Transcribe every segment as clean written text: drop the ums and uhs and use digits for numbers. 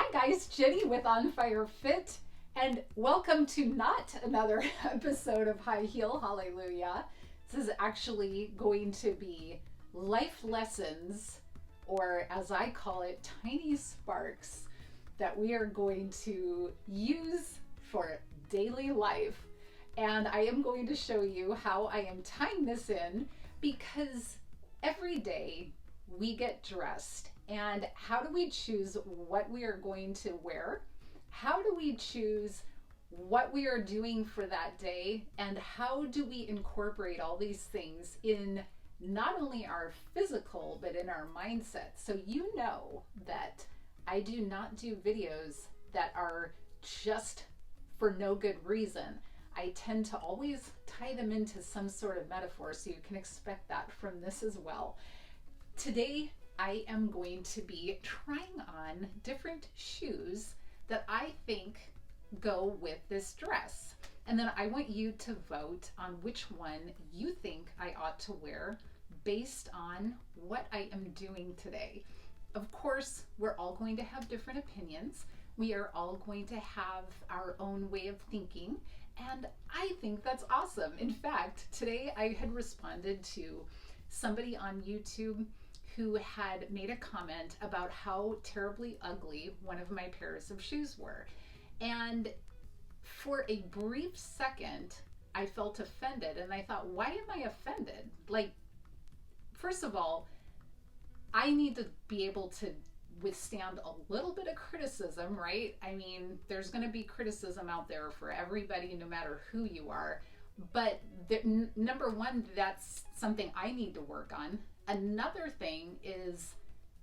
Hi guys, Jenny with On Fire Fit, and welcome to not another episode of High Heel Hallelujah. This is actually going to be life lessons, or as I call it, tiny sparks that we are going to use for daily life. And I am going to show you how I am tying this in because every day we get dressed. And how do we choose what we are going to wear? How do we choose what we are doing for that day? And how do we incorporate all these things in not only our physical, but in our mindset? So you know that I do not do videos that are just for no good reason. I tend to always tie them into some sort of metaphor, so you can expect that from this as well. Today, I am going to be trying on different shoes that I think go with this dress. And then I want you to vote on which one you think I ought to wear based on what I am doing today. Of course, we're all going to have different opinions. We are all going to have our own way of thinking. And I think that's awesome. In fact, today I had responded to somebody on YouTube who had made a comment about how terribly ugly one of my pairs of shoes were. And for a brief second, I felt offended and I thought, why am I offended? Like, first of all, I need to be able to withstand a little bit of criticism, right? I mean, there's going to be criticism out there for everybody, no matter who you are. But number one, that's something I need to work on. Another thing is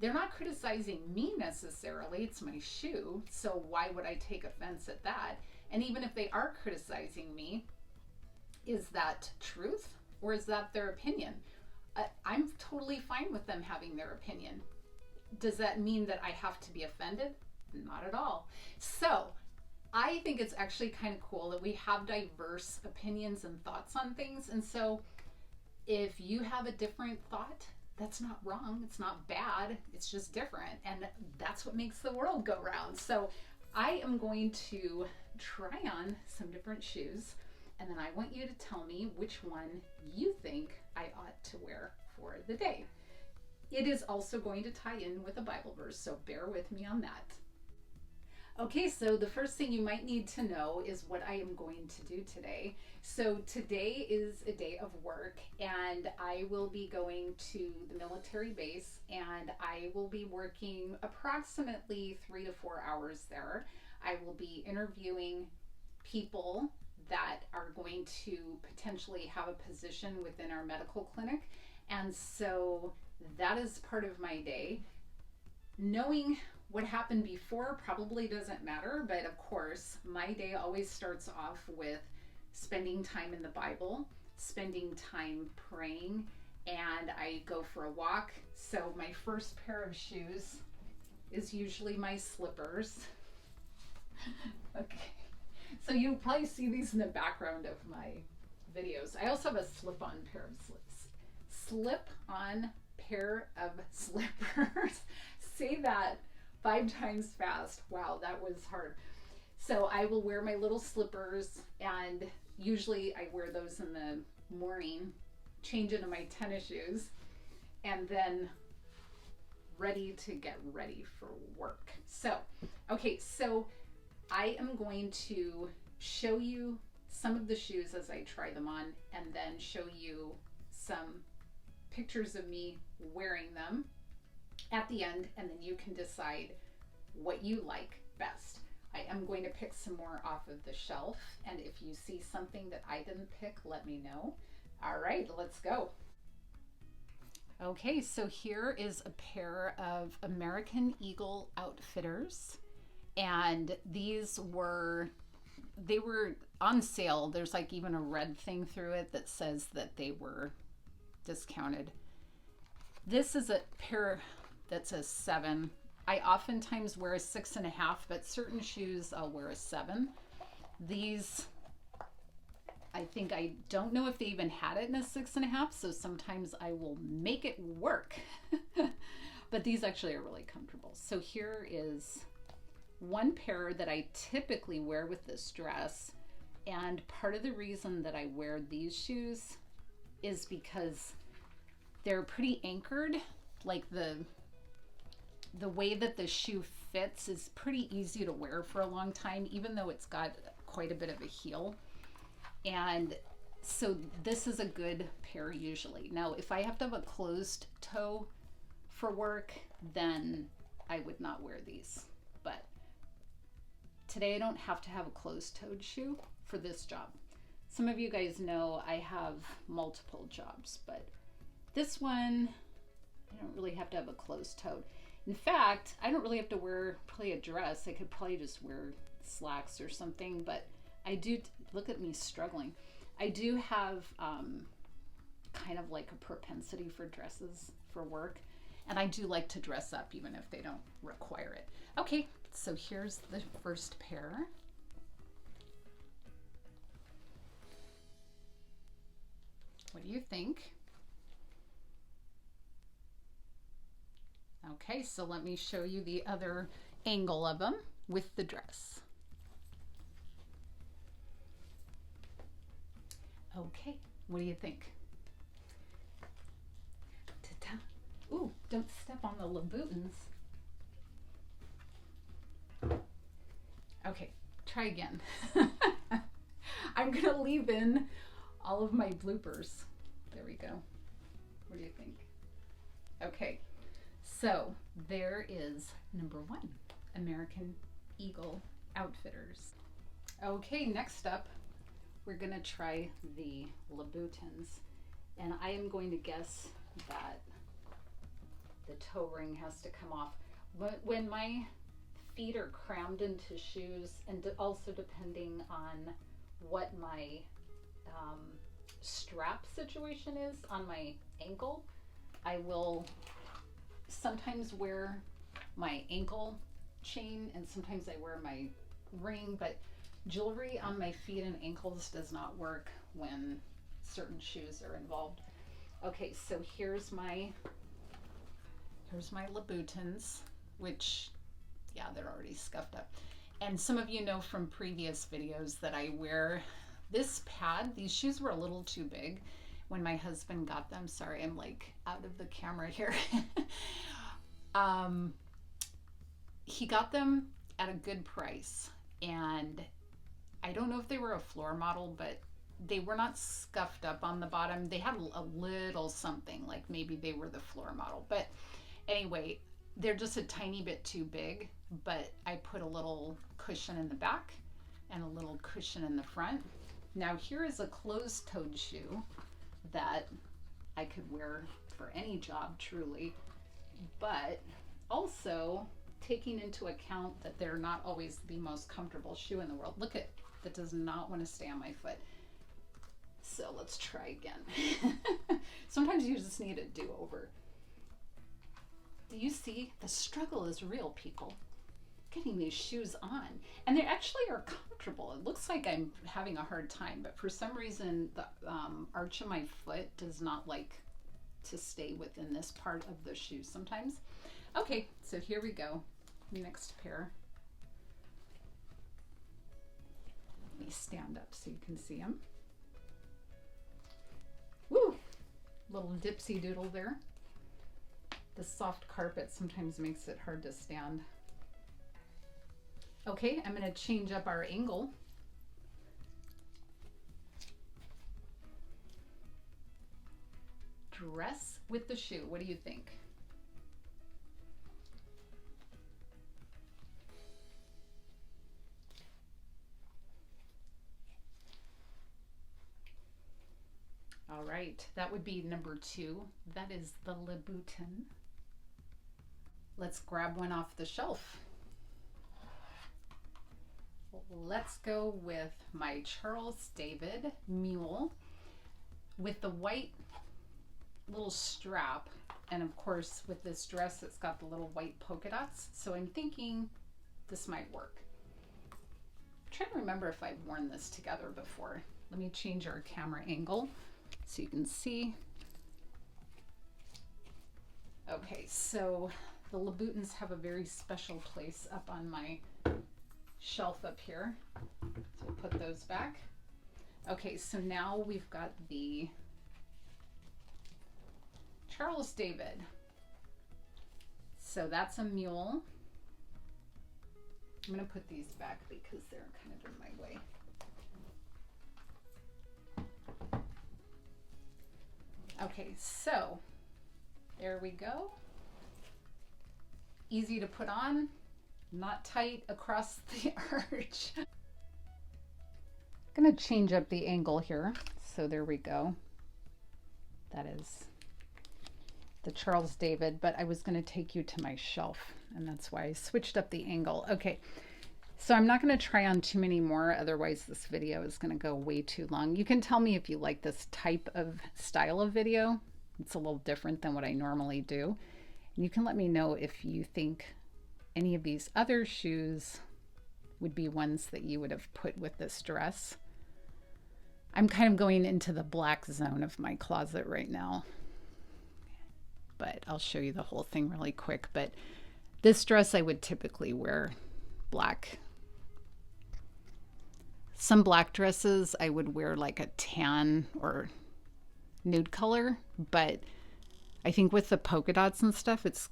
they're not criticizing me necessarily. It's my shoe. So why would I take offense at that? And even if they are criticizing me, is that truth or is that their opinion? I'm totally fine with them having their opinion. Does that mean that I have to be offended? Not at all. So I think it's actually kind of cool that we have diverse opinions and thoughts on things. And so if you have a different thought, that's not wrong. It's not bad. It's just different. And that's what makes the world go round. So I am going to try on some different shoes. And then I want you to tell me which one you think I ought to wear for the day. It is also going to tie in with a Bible verse, so bear with me on that. Okay, so the first thing you might need to know is what I am going to do today. So today is a day of work and I will be going to the military base and I will be working approximately 3 to 4 hours there. I will be interviewing people that are going to potentially have a position within our medical clinic. And so that is part of my day. Knowing what happened before probably doesn't matter, but of course, my day always starts off with spending time in the Bible, spending time praying, and I go for a walk. So my first pair of shoes is usually my slippers. Okay, so you'll probably see these in the background of my videos. I also have a slip-on pair of slip-on pair of slippers. Say that 5 times fast. Wow, that was hard. So I will wear my little slippers, and usually I wear those in the morning, change into my tennis shoes, and then ready to get ready for work. So, okay, so I am going to show you some of the shoes as I try them on, and then show you some pictures of me wearing them at the end, and then you can decide what you like best. I am going to pick some more off of the shelf, and if you see something that I didn't pick, let me know. All right, let's go. Okay, so here is a pair of American Eagle Outfitters, and they were on sale. There's like even a red thing through it that says that they were discounted. This is a pair that says 7. I oftentimes wear a 6.5, but certain shoes I'll wear a 7. These, I don't know if they even had it in a 6.5, so sometimes I will make it work. But these actually are really comfortable. So here is one pair that I typically wear with this dress. And part of the reason that I wear these shoes is because they're pretty anchored. Like the way that the shoe fits is pretty easy to wear for a long time, even though it's got quite a bit of a heel. And so this is a good pair usually. Now, if I have to have a closed toe for work, then I would not wear these. But today I don't have to have a closed-toed shoe for this job. Some of you guys know I have multiple jobs, but this one, I don't really have to have a closed-toed. In fact, I don't really have to wear probably a dress. I could probably just wear slacks or something, but I do, look at me struggling. I do have kind of like a propensity for dresses for work, and I do like to dress up even if they don't require it. Okay, so here's the first pair. What do you think? Okay, so let me show you the other angle of them with the dress. Okay, what do you think? Ta-ta. Ooh, don't step on the Louboutins. Okay, try again. I'm gonna leave in all of my bloopers. There we go. What do you think? Okay, so there is number one, American Eagle Outfitters. Okay, next up, we're gonna try the Louboutins, and I am going to guess that the toe ring has to come off. When my feet are crammed into shoes, and also depending on what my strap situation is on my ankle, I will sometimes wear my ankle chain and sometimes I wear my ring, but jewelry on my feet and ankles does not work when certain shoes are involved. Okay, so here's my Louboutins, which, yeah, they're already scuffed up. And some of you know from previous videos that I wear this pad. These shoes were a little too big when my husband got them. Sorry, I'm like out of the camera here. He got them at a good price, and I don't know if they were a floor model, but they were not scuffed up on the bottom. They had a little something, like maybe they were the floor model. But anyway, they're just a tiny bit too big, but I put a little cushion in the back and a little cushion in the front. Now here is a closed-toed shoe that I could wear for any job, truly, but also taking into account that they're not always the most comfortable shoe in the world. Look at, that does not want to stay on my foot. So let's try again. Sometimes you just need a do-over. Do you see? The struggle is real, people. Getting these shoes on. And they actually are comfortable. It looks like I'm having a hard time, but for some reason the arch of my foot does not like to stay within this part of the shoe sometimes. Okay, so here we go. Next pair. Let me stand up so you can see them. Woo! Little dipsy doodle there. The soft carpet sometimes makes it hard to stand. Okay, I'm going to change up our angle. Dress with the shoe. What do you think? All right, that would be number two. That is the Louboutin. Let's grab one off the shelf. Let's go with my Charles David mule with the white little strap, and of course with this dress it's got the little white polka dots, so I'm thinking this might work. I'm trying to remember if I've worn this together before. Let me change our camera angle so you can see. Okay, so The Louboutins have a very special place up on my shelf up here. So we'll put those back. Okay, so now we've got the Charles David. So that's a mule. I'm going to put these back because they're kind of in my way. Okay, so there we go. Easy to put on, not tight across the arch. I'm going to change up the angle here. So there we go. That is the Charles David, but I was going to take you to my shelf, and that's why I switched up the angle. Okay, so I'm not going to try on too many more, otherwise this video is going to go way too long. You can tell me if you like this type of style of video. It's a little different than what I normally do. And you can let me know if you think any of these other shoes would be ones that you would have put with this dress. I'm kind of going into the black zone of my closet right now, but I'll show you the whole thing really quick. But this dress I would typically wear black. Some black dresses I would wear like a tan or nude color, but I think with the polka dots and stuff, it's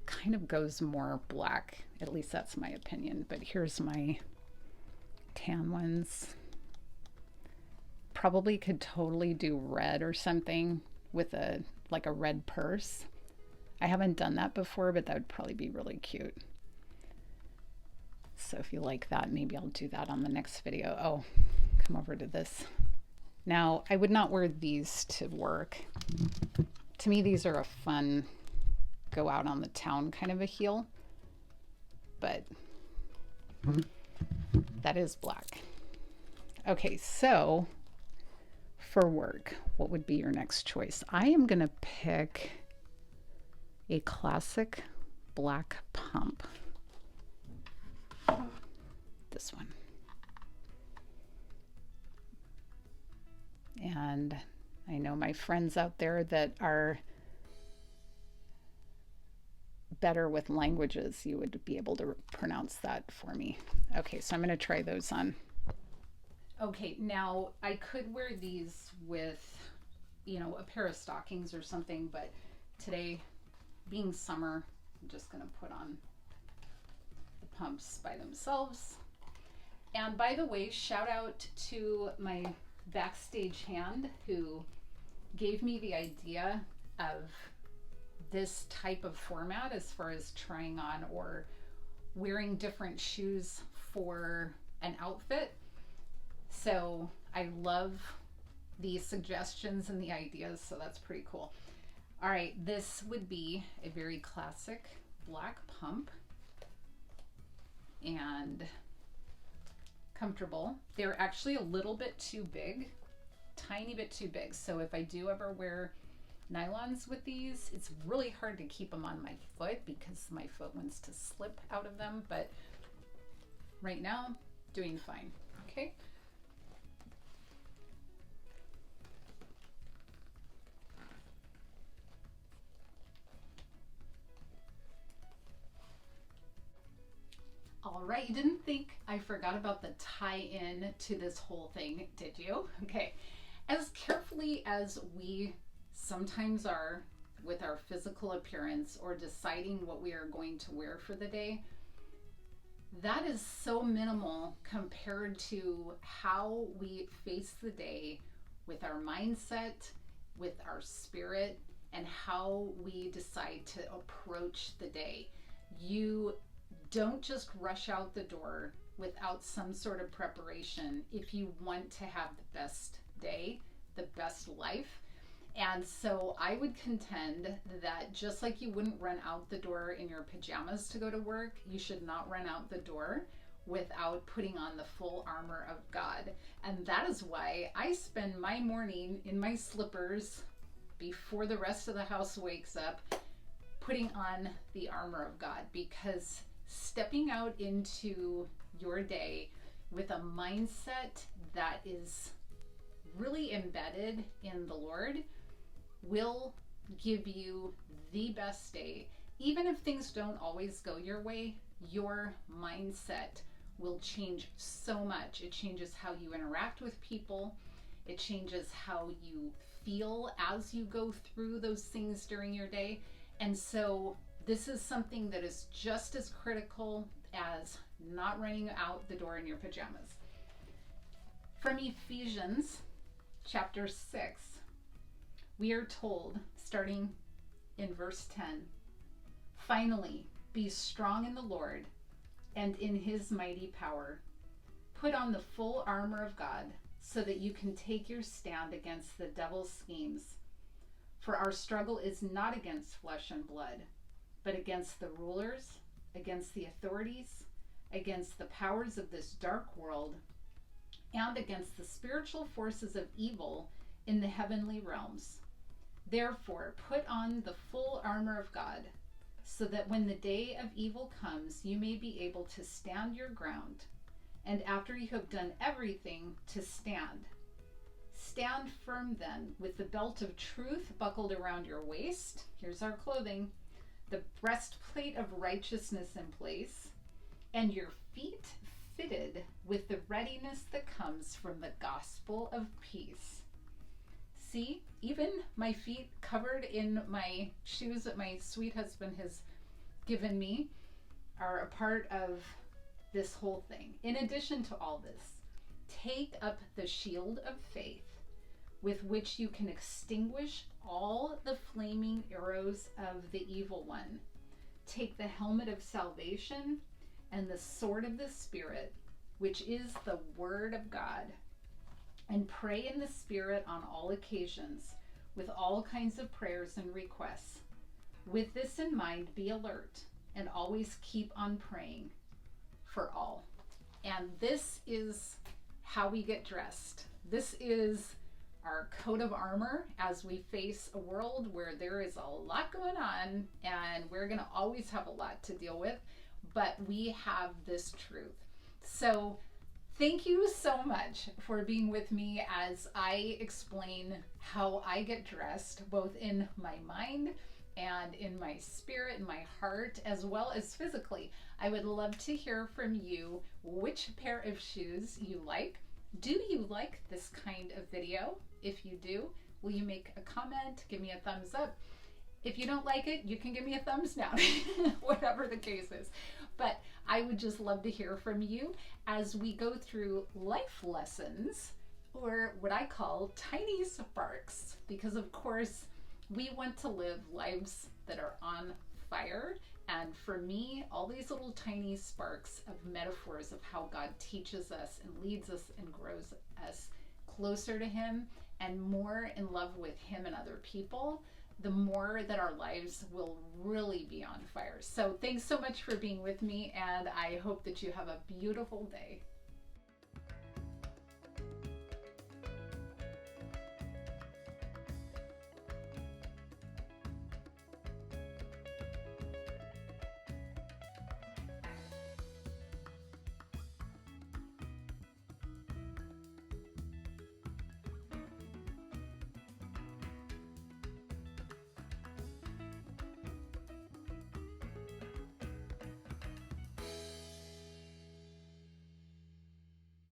kind of goes more black. At least that's my opinion. But here's my tan ones. Probably could totally do red or something with a like a red purse. I haven't done that before, but that would probably be really cute. So if you like that, maybe I'll do that on the next video. Oh, come over to this. Now, I would not wear these to work. To me, these are a fun go out on the town kind of a heel, but that is black. Okay, so for work, what would be your next choice? I am gonna pick a classic black pump. This one. And I know my friends out there that are better with languages, you would be able to pronounce that for me. Okay, so I'm going to try those on. Okay, now I could wear these with, you know, a pair of stockings or something, but today, being summer, I'm just going to put on the pumps by themselves. And by the way, shout out to my backstage hand who gave me the idea of this type of format as far as trying on or wearing different shoes for an outfit. So I love the suggestions and the ideas, so that's pretty cool. All right, this would be a very classic black pump and comfortable. They're actually a little bit too big, tiny bit too big. So if I do ever wear nylons with these, it's really hard to keep them on my foot because my foot wants to slip out of them, but right now, doing fine. Okay. All right, you didn't think I forgot about the tie-in to this whole thing, did you? Okay, as carefully as we sometimes are with our physical appearance or deciding what we are going to wear for the day, that is so minimal compared to how we face the day with our mindset, with our spirit, and how we decide to approach the day. You don't just rush out the door without some sort of preparation if you want to have the best day, the best life. And so I would contend that just like you wouldn't run out the door in your pajamas to go to work, you should not run out the door without putting on the full armor of God. And that is why I spend my morning in my slippers before the rest of the house wakes up, putting on the armor of God, because stepping out into your day with a mindset that is really embedded in the Lord will give you the best day, Even if things don't always go your way, your mindset will change so much. It changes how you interact with people. It changes how you feel as you go through those things during your day. And so this is something that is just as critical as not running out the door in your pajamas. From Ephesians chapter 6, we are told, starting in verse 10, finally, be strong in the Lord and in his mighty power. Put on the full armor of God so that you can take your stand against the devil's schemes. For our struggle is not against flesh and blood, but against the rulers, against the authorities, against the powers of this dark world, and against the spiritual forces of evil in the heavenly realms. Therefore, put on the full armor of God, so that when the day of evil comes, you may be able to stand your ground. And after you have done everything, to stand. Stand firm then, with the belt of truth buckled around your waist. Here's our clothing. The breastplate of righteousness in place, and your feet fitted with the readiness that comes from the gospel of peace. See, even my feet covered in my shoes that my sweet husband has given me are a part of this whole thing. In addition to all this, take up the shield of faith with which you can extinguish all the flaming arrows of the evil one. Take the helmet of salvation and the sword of the Spirit, which is the word of God, and pray in the Spirit on all occasions with all kinds of prayers and requests. With this in mind, be alert and always keep on praying for all. And this is how we get dressed. This is our coat of armor as we face a world where there is a lot going on and we're going to always have a lot to deal with, but we have this truth. So thank you so much for being with me as I explain how I get dressed, both in my mind and in my spirit and my heart, as well as physically. I would love to hear from you which pair of shoes you like. Do you like this kind of video? If you do, will you make a comment? Give me a thumbs up. If you don't like it, you can give me a thumbs down, whatever the case is. But I would just love to hear from you as we go through life lessons, or what I call tiny sparks, because of course we want to live lives that are on fire. And for me, all these little tiny sparks of metaphors of how God teaches us and leads us and grows us closer to him and more in love with him and other people, the more that our lives will really be on fire. So thanks so much for being with me, and I hope that you have a beautiful day.